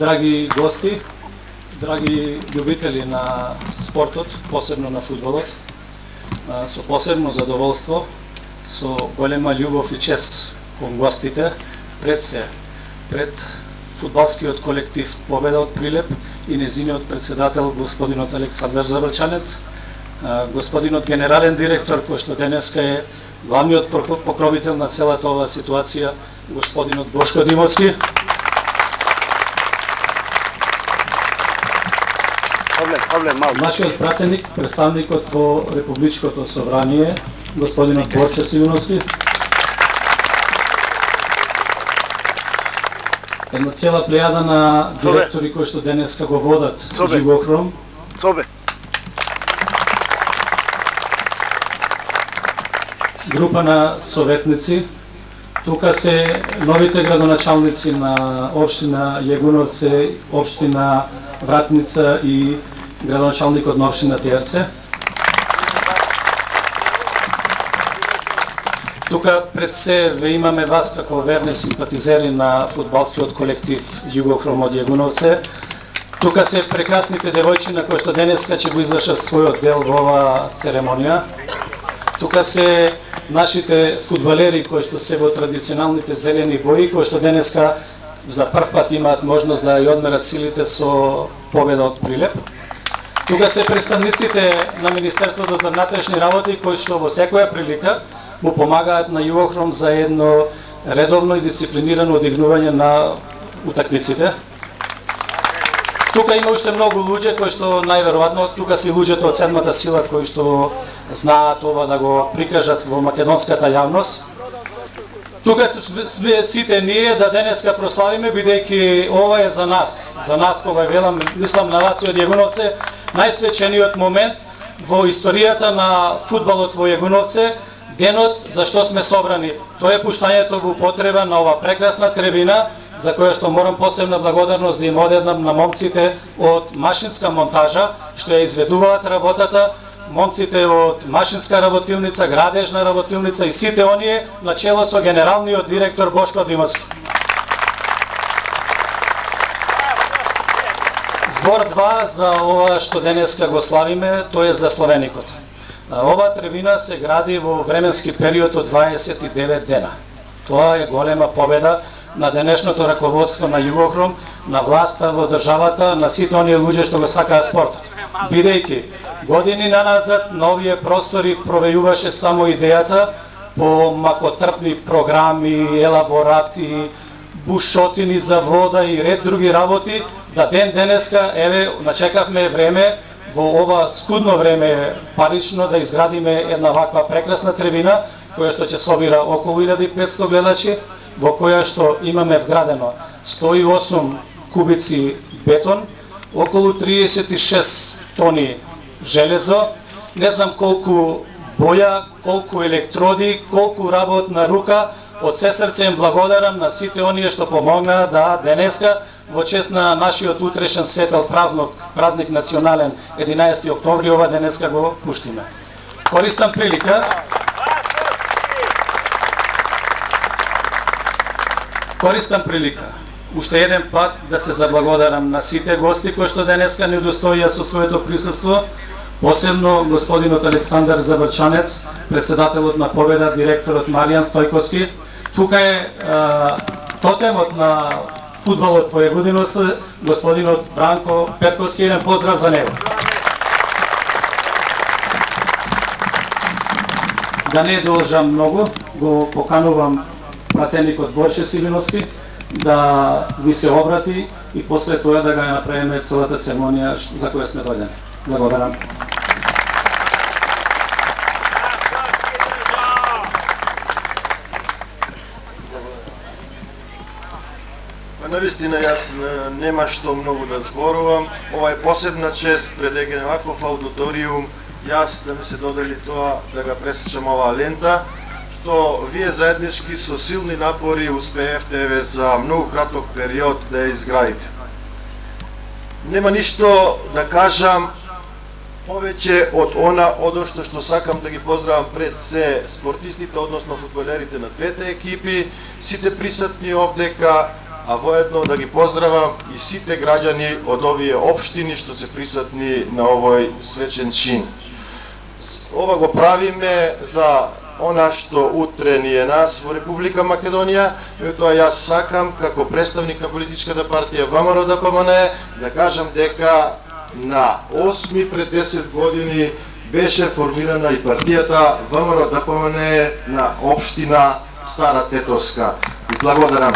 Драги гости, драги љубители на спортот, посебно на фудбалот, со посебно задоволство, со голема љубов и чест кон гостите, пред фудбалскиот колектив Победа од Прилеп и незиниот председател господинот Александар Забрчанец, господинот генерален директор кој што денеска е главниот покровител на целата оваа ситуација, господинот Бошко Димовски, нашиот пратеник, представникот во Републичкото собрание, господинот Борче Сивиновски, една цела плејада на директори кои што денеска го водат Југохром, група на советници. Тука се новите градоначалници на општина Јегуновце, општина Вратница и градоначалникот на општина Терце. Тука пред се ве имаме вас како верни симпатизери на фудбалскиот колектив Југохром од Јегуновце. Тука се прекрасните девојчина кои што денеска ќе го извршат својот дел во оваа церемонија. Тука се нашите фудбалери кои што се во традиционалните зелени бои, кои што денеска за прв пат имаат можност да ја одмерат силите со Победа од Прилеп. Тука се представниците на Министерството за внатрешни работи кои што во секоја прилика му помагаат на Југохром за едно редовно и дисциплинирано одигнување на утакмиците. Тука има уште многу луѓе кои што најверојатно тука се луѓето од седмата сила кои што знаат ова да го прикажат во македонската јавност. Тука сме сите ние да денеска прославиме бидејќи ова е за нас кога велам, мислам на вас и од Јегуновце, најсвечениот момент во историјата на фудбалот во Јегуновце, денот за што сме собрани. Тоа е пуштањето во употреба на ова прекрасна требина, за која што морам посебна благодарност да им одеднам на момците од машинска монтажа, што ја изведуваат работата момците од машинска работилница, градежна работилница и сите оние на чело со генералниот директор Бошко Димовски. Збор 2 за ова што денеска го славиме, тоа е за Славеникот. Ова трибина се гради во временски период од 29 дена. Тоа е голема победа на денешното раководство на Југохром, на власта во државата, на сите оние луѓе што го сакаат спортот. Бидејќи години наназад на овие простори провејуваше само идејата по макотрпни програми, елаборати, бушотини за вода и ред други работи, да ден денеска, еве, начекавме време, во ова скудно време парично да изградиме една ваква прекрасна трибина, која што ќе собира околу 1500 гледачи, во која што имаме вградено 108 кубици бетон, околу 36 тони железо, не знам колку боја, колку електроди, колку работна рука. Од се срце им благодарам на сите оние што помогнаа да денеска во чест на нашиот утрешен светел празник национален 11 октомври ова денеска го пуштиме. Користам прилика уште еден пат да се заблагодарам на сите гости кои што денеска не удостоија со своето присуство, посебно господинот Александар Забрчанец, председателот на Победа, директорот Маријан Стојковски. Тука е тотемот на фудбалот во Егудиновци, господинот Бранко Петковски, еден поздрав за него. Да не должам многу, го поканувам пратеникот Борче Силиновски да ви се обрати и после тоа да ga направиме целата церемонија за која сме дојдени. Благодарам. Навистина, јас нема што многу да зборувам. Ова е посебна чест пред еден ваков аудиториум, јас да ми се додели тоа да ga пресечам оваа лента, што вие заеднички со силни напори успеевте за многу краток период да ја изградите. Нема ништо да кажам повеќе од одо што сакам да ги поздравам пред се спортистите, односно фудбалерите на двете екипи, сите присутни овдека, а воедно да ги поздравам и сите граѓани од овие општини што се присутни на овој свечен чин. Ова го правиме за она што утре ни е нас во Република Македонија, и тоа јас сакам како представник на политичката партија ВМРО ДПМН да кажам дека на 8 пред 10 години беше формирана и партијата ВМРО ДПМН на општина Стара Тетовска. И благодарам.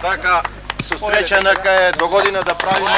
Така, со среќа нека е до година да правиме.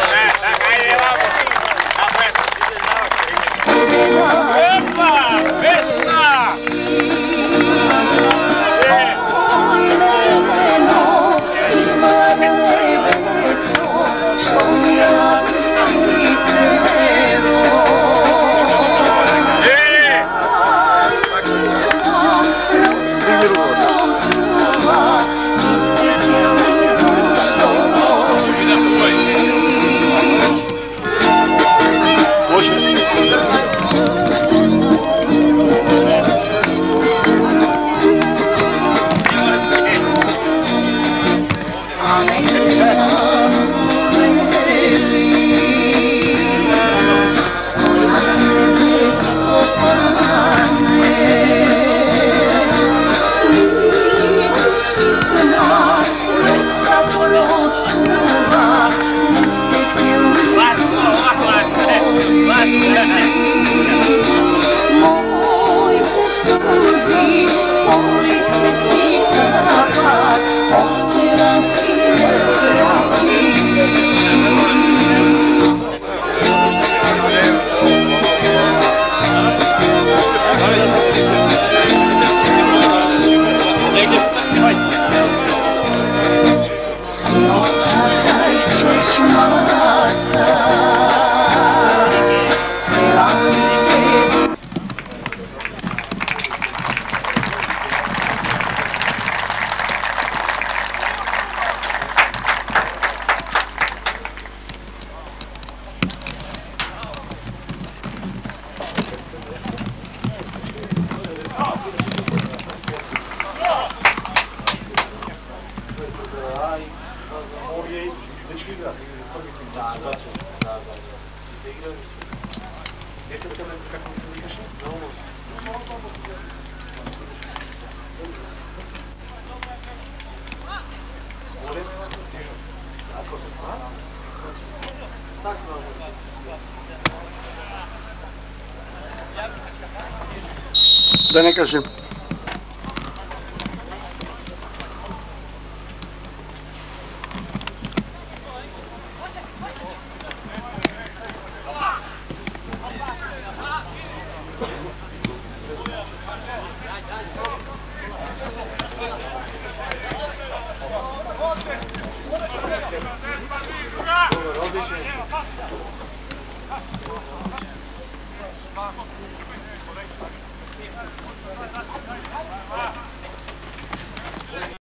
Да не кажем.